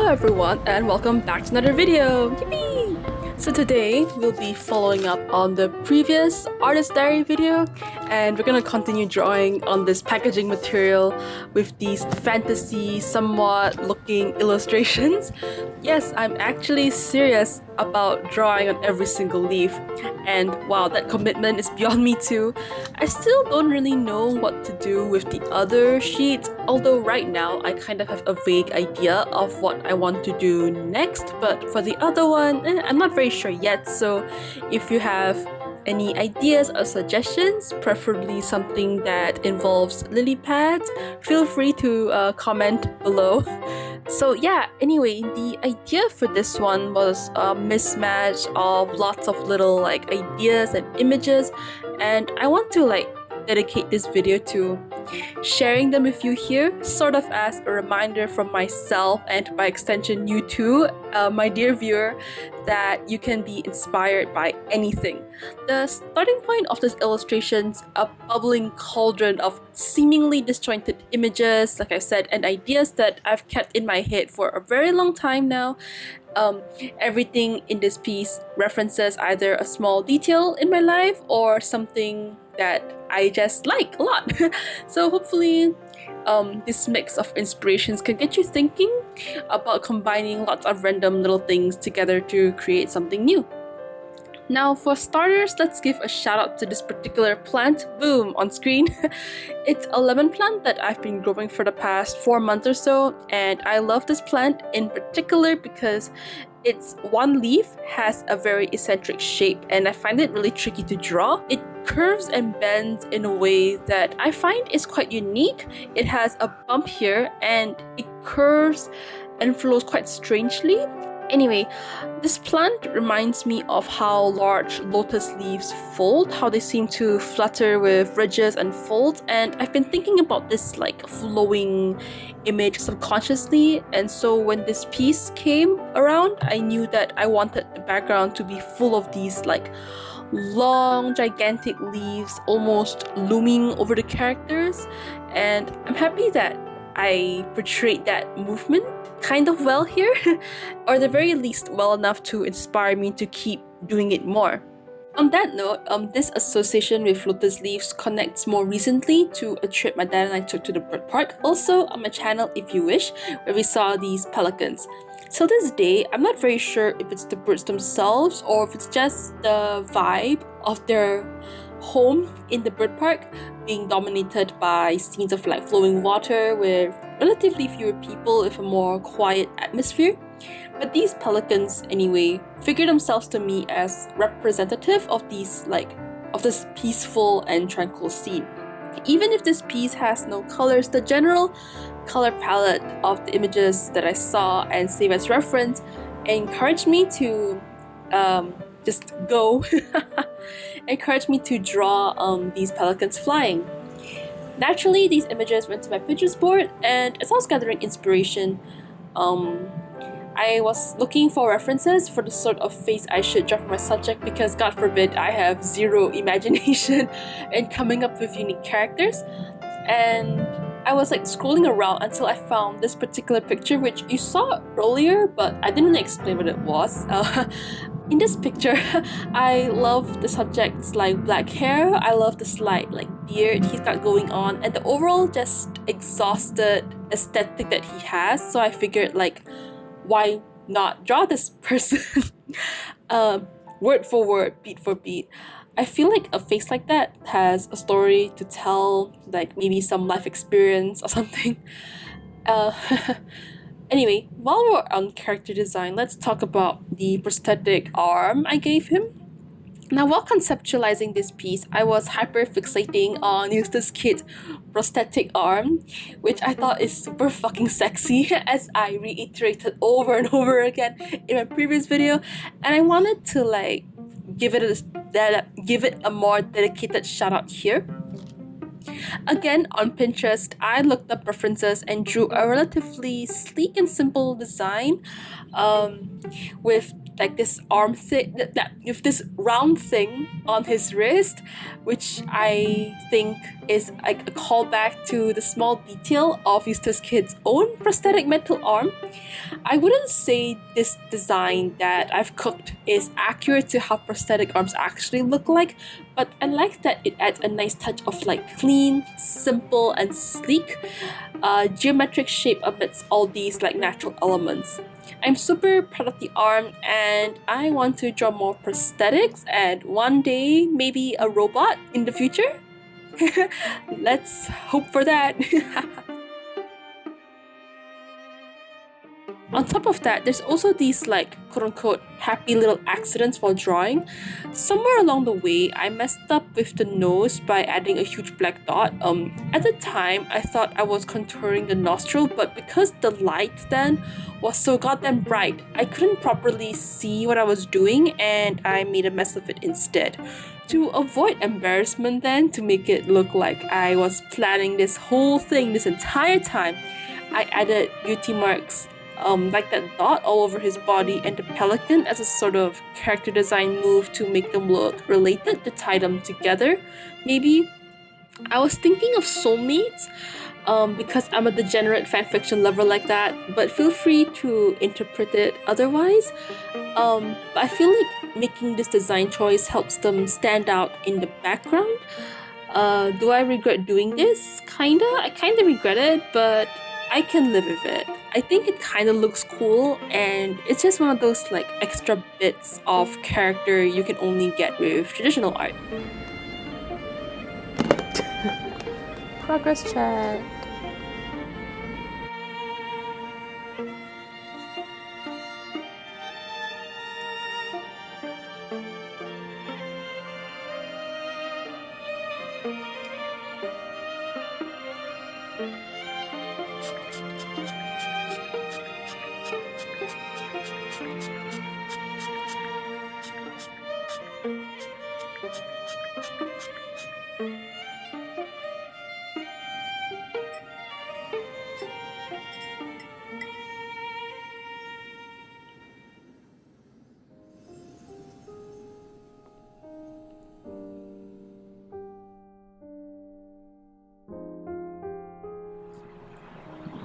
everyone, and welcome back to another video! Yippee! So today, we'll be following up on the previous Artist Diary video, and we're gonna continue drawing on this packaging material with these fantasy, somewhat looking illustrations. Yes, I'm actually serious about drawing on every single leaf, and wow, that commitment is beyond me too. I still don't really know what to do with the other sheets, although right now I kind of have a vague idea of what I want to do next, but for the other one, I'm not very sure yet. So if you have any ideas or suggestions, preferably something that involves lily pads, feel free to comment below. So yeah, anyway, the idea for this one was a mismatch of lots of little ideas and images, and I want to dedicate this video to sharing them with you here, sort of as a reminder from myself and by extension you too, my dear viewer, that you can be inspired by anything. The starting point of this illustration's a bubbling cauldron of seemingly disjointed images, like I said, and ideas that I've kept in my head for a very long time now. Everything in this piece references either a small detail in my life or something that I just like a lot. So hopefully this mix of inspirations can get you thinking about combining lots of random little things together to create something new. Now for starters, let's give a shout out to this particular plant, boom, on screen. It's a lemon plant that I've been growing for the past 4 months or so, and I love this plant in particular because its one leaf has a very eccentric shape, and I find it really tricky to draw. It curves and bends in a way that I find is quite unique. It has a bump here, and it curves and flows quite strangely. Anyway, this plant reminds me of how large lotus leaves fold, how they seem to flutter with ridges and folds, and I've been thinking about this flowing image subconsciously, and so when this piece came around, I knew that I wanted the background to be full of these long, gigantic leaves almost looming over the characters, and I'm happy that I portrayed that movement kind of well here, or at the very least well enough to inspire me to keep doing it more. On that note, this association with lotus leaves connects more recently to a trip my dad and I took to the bird park, also on my channel if you wish, where we saw these pelicans. Till this day, I'm not very sure if it's the birds themselves or if it's just the vibe of their home in the bird park being dominated by scenes of flowing water with relatively fewer people with a more quiet atmosphere. But these pelicans anyway figure themselves to me as representative of these of this peaceful and tranquil scene. Even if this piece has no colors, the general color palette of the images that I saw and save as reference encouraged me to just go. Encouraged me to draw these pelicans flying. Naturally, these images went to my Pinterest board, and as I was gathering inspiration, I was looking for references for the sort of face I should draw for my subject because, God forbid, I have zero imagination in coming up with unique characters. And I was scrolling around until I found this particular picture, which you saw earlier, but I didn't explain what it was. In this picture, I love the subject's black hair, I love the slight beard he's got going on, and the overall just exhausted aesthetic that he has, so I figured why not draw this person? Word for word, beat for beat. I feel like a face like that has a story to tell, maybe some life experience or something. Anyway, while we're on character design, let's talk about the prosthetic arm I gave him. Now, while conceptualizing this piece, I was hyper-fixating on Eustace Kid's prosthetic arm, which I thought is super fucking sexy, as I reiterated over and over again in my previous video, and I wanted to give it a more dedicated shout out here. Again, on Pinterest, I looked up references and drew a relatively sleek and simple design with like this arm thing, with this round thing on his wrist, which I think is like a callback to the small detail of Eustace Kid's own prosthetic metal arm. I wouldn't say this design that I've cooked is accurate to how prosthetic arms actually look like, but I like that it adds a nice touch of like clean, simple, and sleek geometric shape amidst all these like natural elements. I'm super proud of the arm, and I want to draw more prosthetics and one day maybe a robot in the future. Let's hope for that. On top of that, there's also these like quote-unquote happy little accidents while drawing. Somewhere along the way, I messed up with the nose by adding a huge black dot. At the time, I thought I was contouring the nostril, but because the light then was so goddamn bright, I couldn't properly see what I was doing, and I made a mess of it instead. To avoid embarrassment then, to make it look like I was planning this whole thing this entire time, I added beauty marks like that dot all over his body and the pelican as a sort of character design move to make them look related, to tie them together. Maybe I was thinking of soulmates because I'm a degenerate fanfiction lover like that, but feel free to interpret it otherwise. But I feel like making this design choice helps them stand out in the background. Do I regret doing this? I kinda regret it, but I can live with it. I think it kind of looks cool, and it's just one of those like extra bits of character you can only get with traditional art. Progress check.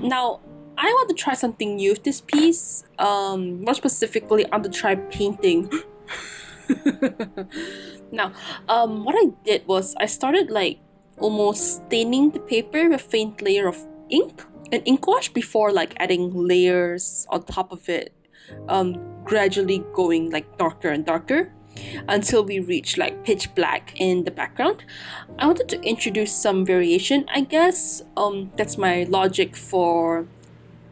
Now, I want to try something new with this piece. More specifically, I want to try painting. Now, what I did was I started like almost staining the paper with a faint layer of ink and ink wash before like adding layers on top of it, gradually going like darker and darker until we reach like pitch black in the background. I wanted to introduce some variation, I guess. That's my logic for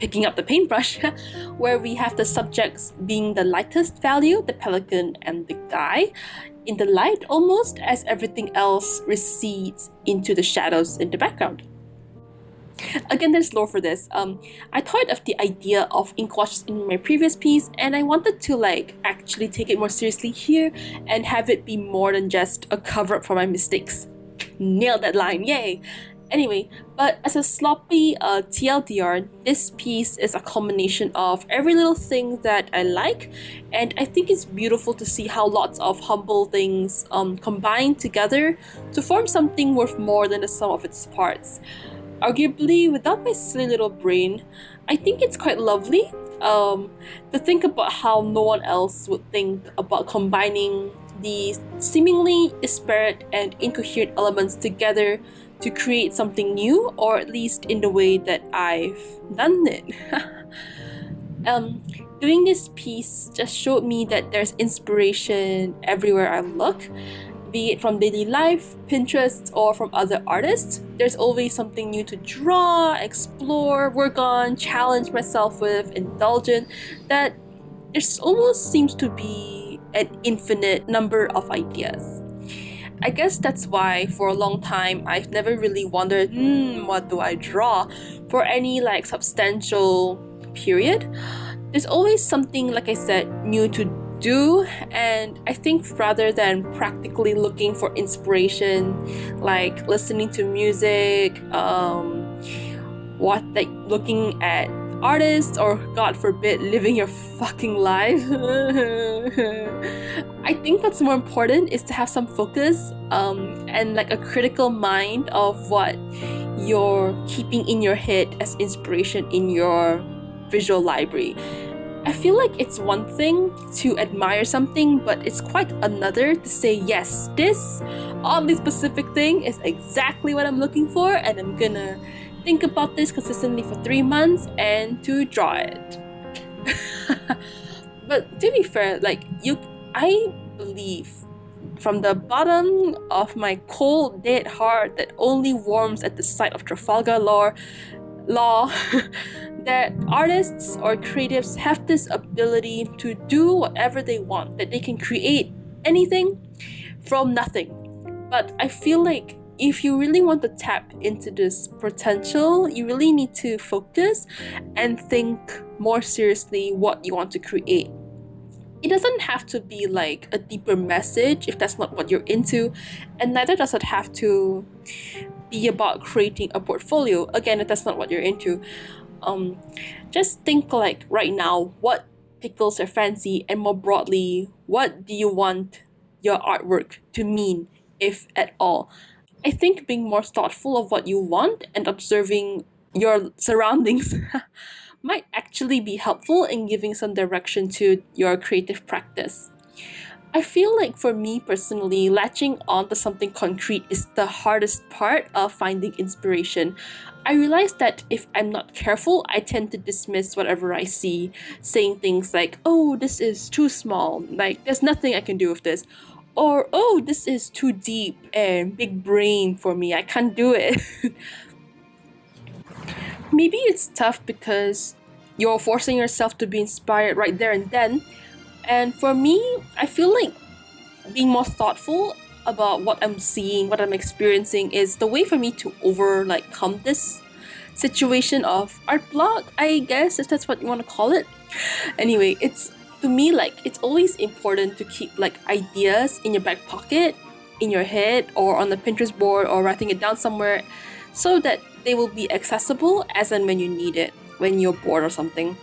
picking up the paintbrush, where we have the subjects being the lightest value, the pelican and the guy, in the light almost, as everything else recedes into the shadows in the background. Again, there's lore for this. I toyed of the idea of ink washes in my previous piece, and I wanted to like actually take it more seriously here and have it be more than just a cover-up for my mistakes. Nailed that line, yay! Anyway, but as a sloppy TLDR, this piece is a culmination of every little thing that I like, and I think it's beautiful to see how lots of humble things combine together to form something worth more than the sum of its parts. Arguably, without my silly little brain, I think it's quite lovely to think about how no one else would think about combining these seemingly disparate and incoherent elements together to create something new, or at least in the way that I've done it. Doing this piece just showed me that there's inspiration everywhere I look. Be it from daily life, Pinterest, or from other artists, there's always something new to draw, explore, work on, challenge myself with, indulge in, that there almost seems to be an infinite number of ideas. I guess that's why for a long time I've never really wondered, what do I draw for any like substantial period. There's always something, like I said, new to do, and I think rather than practically looking for inspiration, like listening to music, looking at artist or, God forbid, living your fucking life. I think what's more important is to have some focus and like a critical mind of what you're keeping in your head as inspiration in your visual library. I feel like it's one thing to admire something, but it's quite another to say, yes, this oddly specific thing is exactly what I'm looking for, and I'm gonna think about this consistently for 3 months and to draw it. But to be fair, I believe from the bottom of my cold, dead heart that only warms at the sight of Trafalgar Law that artists or creatives have this ability to do whatever they want, that they can create anything from nothing. But I feel like if you really want to tap into this potential, you really need to focus and think more seriously what you want to create. It doesn't have to be like a deeper message if that's not what you're into, and neither does it have to be about creating a portfolio, again, if that's not what you're into. Just think like right now, what tickles your fancy, and more broadly, what do you want your artwork to mean, if at all? I think being more thoughtful of what you want and observing your surroundings might actually be helpful in giving some direction to your creative practice. I feel like for me personally, latching onto something concrete is the hardest part of finding inspiration. I realize that if I'm not careful, I tend to dismiss whatever I see, saying things like, oh, this is too small, like there's nothing I can do with this. Or, oh, this is too deep and big brain for me, I can't do it. Maybe it's tough because you're forcing yourself to be inspired right there and then. And for me, I feel like being more thoughtful about what I'm seeing, what I'm experiencing is the way for me to overcome this situation of art block, I guess, if that's what you want to call it. Anyway, it's to me it's always important to keep ideas in your back pocket, in your head, or on the Pinterest board, or writing it down somewhere so that they will be accessible as and when you need it, when you're bored or something.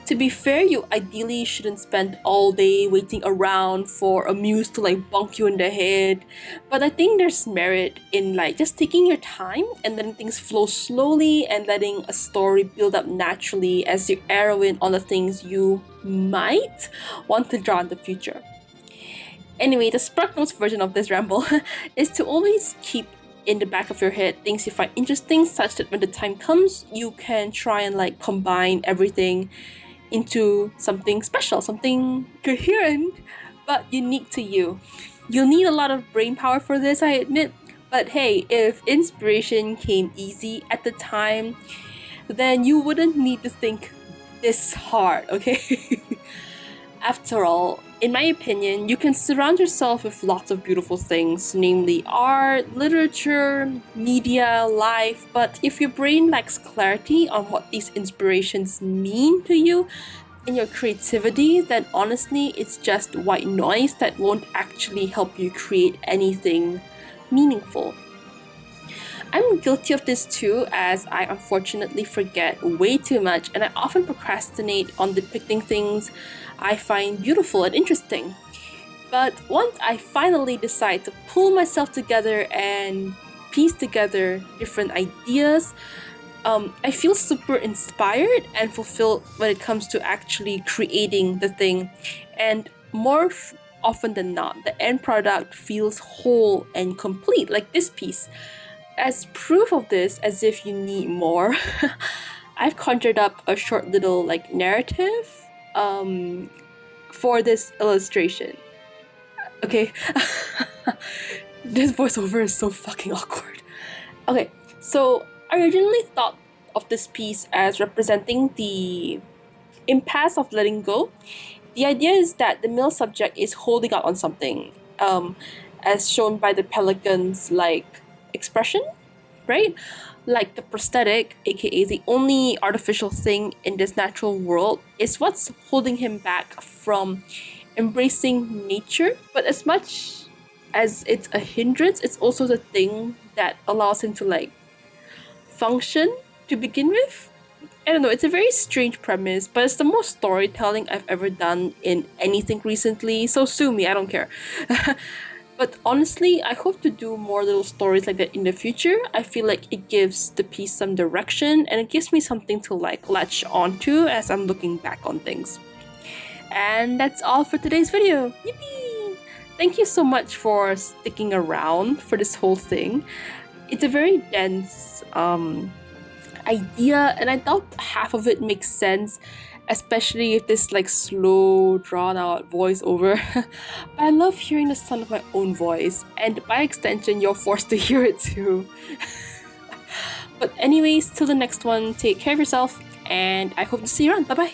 To be fair, you ideally shouldn't spend all day waiting around for a muse to bonk you in the head. But I think there's merit in just taking your time and letting things flow slowly and letting a story build up naturally as you arrow in on the things you might want to draw in the future. Anyway, the Spark Notes version of this ramble is to always keep in the back of your head things you find interesting, such that when the time comes, you can try and combine everything into something special, something coherent, but unique to you. You'll need a lot of brain power for this, I admit, but hey, if inspiration came easy at the time, then you wouldn't need to think this hard, okay? After all, in my opinion, you can surround yourself with lots of beautiful things, namely art, literature, media, life, but if your brain lacks clarity on what these inspirations mean to you and your creativity, then honestly, it's just white noise that won't actually help you create anything meaningful. I'm guilty of this too, as I unfortunately forget way too much, and I often procrastinate on depicting things I find beautiful and interesting. But once I finally decide to pull myself together and piece together different ideas, I feel super inspired and fulfilled when it comes to actually creating the thing. And more often than not, the end product feels whole and complete, like this piece. As proof of this, as if you need more, I've conjured up a short little narrative for this illustration. Okay, this voiceover is so fucking awkward. Okay, so I originally thought of this piece as representing the impasse of letting go. The idea is that the male subject is holding out on something, as shown by the pelican's expression, right? Like the prosthetic, aka the only artificial thing in this natural world, is what's holding him back from embracing nature. But as much as it's a hindrance, it's also the thing that allows him to function to begin with. I don't know, it's a very strange premise, but it's the most storytelling I've ever done in anything recently, so sue me, I don't care. But honestly, I hope to do more little stories like that in the future. I feel like it gives the piece some direction and it gives me something to like latch onto as I'm looking back on things. And that's all for today's video. Yippee! Thank you so much for sticking around for this whole thing. It's a very dense idea, and I doubt half of it makes sense, especially if this like slow, drawn out voiceover. But I love hearing the sound of my own voice, and by extension, you're forced to hear it too. But anyways, till the next one, take care of yourself, and I hope to see you around. Bye bye!